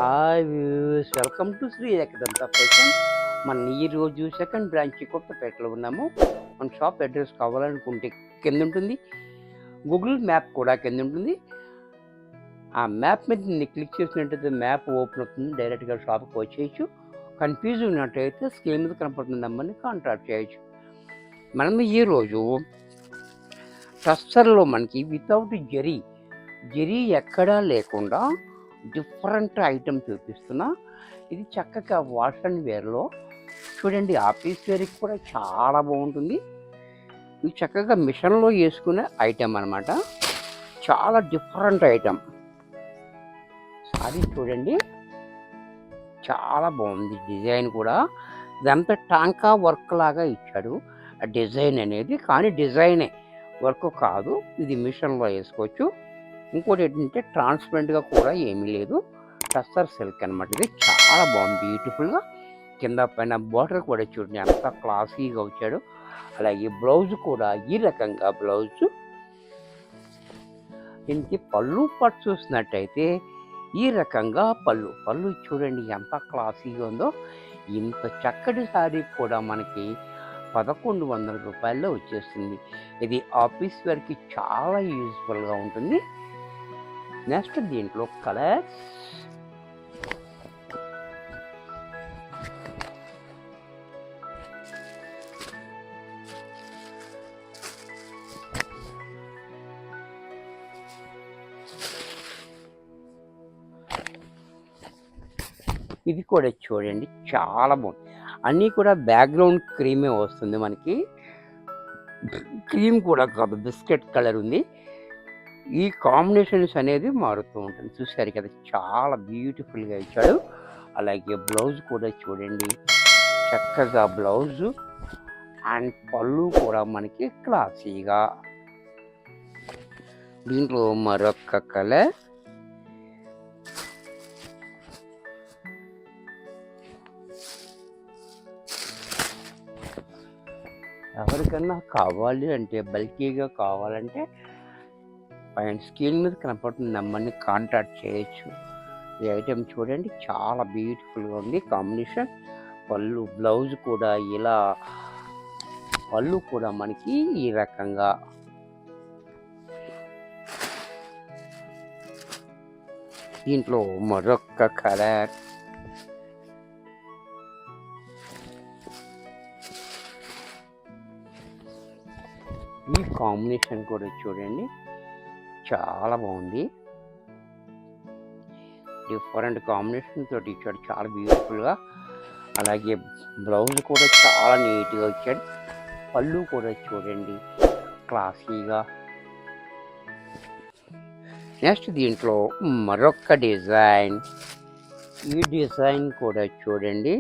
Hi views, welcome to Sri Ekadanta Fashion. మన ఈరోజు second branch కొత్తపేటలో ఉన్నాము. మన షాప్ అడ్రస్ కావాలనుకుంటే కింద ఉంటుంది, గూగుల్ మ్యాప్ కూడా కింద ఉంటుంది. ఆ మ్యాప్ మీద నేను క్లిక్ చేసినట్టయితే మ్యాప్ ఓపెన్ అవుతుంది, డైరెక్ట్గా షాప్కి వచ్చేయచ్చు. కన్ఫ్యూజ్ ఉన్నట్టయితే స్క్రీన్ మీద కనపడుతున్న నెంబర్ని కాంటాక్ట్ చేయొచ్చు. మనం ఈరోజు టస్సర్లో మనకి వితౌట్ జరీ ఎక్కడా లేకుండా డిఫరెంట్ ఐటమ్ చూపిస్తున్నా. ఇది చక్కగా వాష్ అండ్ వేర్లో చూడండి, ఆఫీస్ వేర్కి కూడా చాలా బాగుంటుంది. ఇది చక్కగా మిషన్లో వేసుకునే ఐటమ్ అనమాట. చాలా డిఫరెంట్ ఐటమ్. సారీ చూడండి, చాలా బాగుంది డిజైన్ కూడా. ఇదంతా టాంకా వర్క్ లాగా ఇచ్చాడు ఆ డిజైన్ అనేది, కానీ డిజైనే వర్క్ కాదు. ఇది మిషన్లో వేసుకోవచ్చు. ఇంకోటి ఏంటంటే ట్రాన్స్పరెంట్గా కూడా ఏమీ లేదు, టస్సర్ సిల్క్ అనమాట. ఇది చాలా బాగుంది, బ్యూటిఫుల్గా. కింద పైన బార్డర్ కూడా చూడండి అంత క్లాసీగా వచ్చాడు. అలాగే బ్లౌజ్ కూడా ఈ రకంగా బ్లౌజ్. దీనికి పళ్ళు పట్టు చూసినట్టయితే ఈ రకంగా పళ్ళు చూడండి ఎంత క్లాసీగా ఉందో. ఇంత చక్కటి శారీ కూడా మనకి 1100 రూపాయల్లో వచ్చేస్తుంది. ఇది ఆఫీస్ వేర్కి చాలా యూజ్ఫుల్గా ఉంటుంది. నెక్స్ట్ దీంట్లో కలర్స్. ఇది కూడా చూడండి చాలా బాగుంది. అన్నీ కూడా బ్యాక్గ్రౌండ్ క్రీమే వస్తుంది మనకి. క్రీమ్ కూడా కాదు, బిస్కెట్ కలర్ ఉంది. ఈ కాంబినేషన్స్ అనేది మారుతూ ఉంటుంది. చూసారు కదా, చాలా బ్యూటిఫుల్గా ఇచ్చాడు. అలాగే బ్లౌజ్ కూడా చూడండి చక్కగా బ్లౌజు అండ్ పళ్ళు కూడా మనకి క్లాసీగా. దీంట్లో మరొక కలర్. ఎవరికన్నా కావాలి అంటే బల్కీగా కావాలంటే పైన స్క్రీన్ మీద కనపడుతున్న నెంబర్ని కాంటాక్ట్ చేయొచ్చు. ఈ ఐటెం చూడండి చాలా బ్యూటిఫుల్గా ఉంది కాంబినేషన్. పళ్ళు బ్లౌజ్ కూడా ఇలా, పళ్ళు కూడా మనకి ఈ రకంగా. దీంట్లో మరొక కలర్. ఈ కాంబినేషన్ కూడా చూడండి చాలా బాగుంది. డిఫరెంట్ కాంబినేషన్ తోటి ఇచ్చాడు, చాలా బ్యూటిఫుల్గా. అలాగే బ్లౌజ్ కూడా చాలా నీట్గా ఇచ్చాడు. పళ్ళు కూడా చూడండి క్లాసీగా. నెక్స్ట్ దీంట్లో మరొక డిజైన్. ఈ డిజైన్ కూడా చూడండి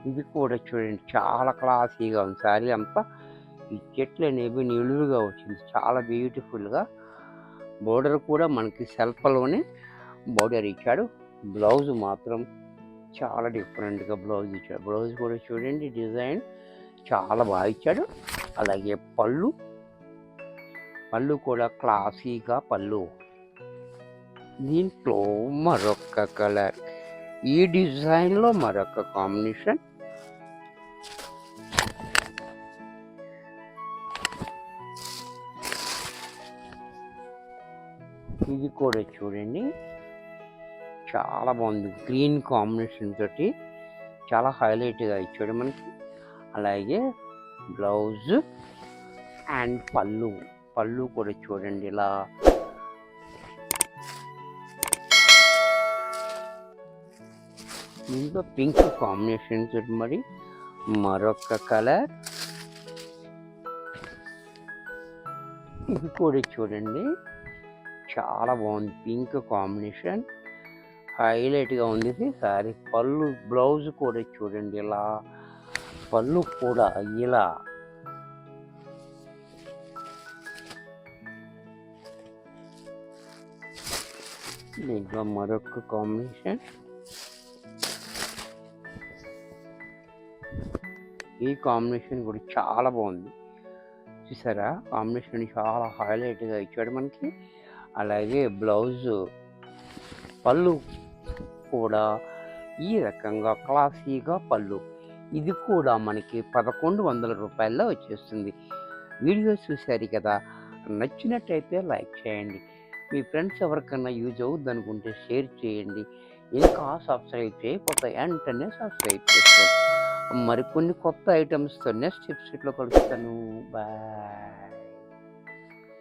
ఇది కూడా చూడండి చాలా క్లాసీగా ఉంది. సారీ అంతా ఈ చెట్లు అనేవి నిలువుగా వచ్చింది, చాలా బ్యూటిఫుల్గా. బోర్డర్ కూడా మనకి సెల్ఫ్లోనే బోర్డర్ ఇచ్చాడు. బ్లౌజ్ మాత్రం చాలా డిఫరెంట్గా బ్లౌజ్ ఇచ్చాడు. బ్లౌజ్ కూడా చూడండి డిజైన్ చాలా బాగా ఇచ్చాడు. అలాగే పళ్ళు కూడా క్లాసీగా పళ్ళు. దీంట్లో మరొక కలర్. ఈ డిజైన్లో మరొక కాంబినేషన్. ఇది కూడా చూడండి చాలా బాగుంది, గ్రీన్ కాంబినేషన్ తోటి చాలా హైలైట్గా ఇచ్చాడు మనకి. అలాగే బ్లౌజ్ అండ్ పళ్ళు కూడా చూడండి ఇలా. దీంట్లో పింక్ కాంబినేషన్ తోటి మరి మరొక కలర్. ఇది కూడా చూడండి చాలా బాగుంది, పింక్ కాంబినేషన్ హైలైట్గా ఉంది ఇది సారీ. పళ్ళు బ్లౌజ్ కూడా చూడండి ఇలా, పళ్ళు కూడా ఇలా. దీంట్లో మరొక కాంబినేషన్. ఈ కాంబినేషన్ కూడా చాలా బాగుంది. చూసారా కాంబినేషన్ చాలా హైలైట్గా ఇచ్చాడు మనకి. అలాగే బ్లౌజు పళ్ళు కూడా ఈ రకంగా క్లాసీగా పళ్ళు. ఇది కూడా మనకి 1100 రూపాయల్లో వచ్చేస్తుంది. వీడియో చూశారు కదా, నచ్చినట్టయితే లైక్ చేయండి. మీ ఫ్రెండ్స్ ఎవరికన్నా యూజ్ అవుద్ది అనుకుంటే షేర్ చేయండి. ఇంకా సబ్స్క్రైబ్ చేయకపోతే వెంటనే సబ్స్క్రైబ్ చేసుకోండి. మరికొన్ని కొత్త ఐటమ్స్తో నెక్స్ట్ ఎపిసోడ్లో కలుస్తాను. బాయ్.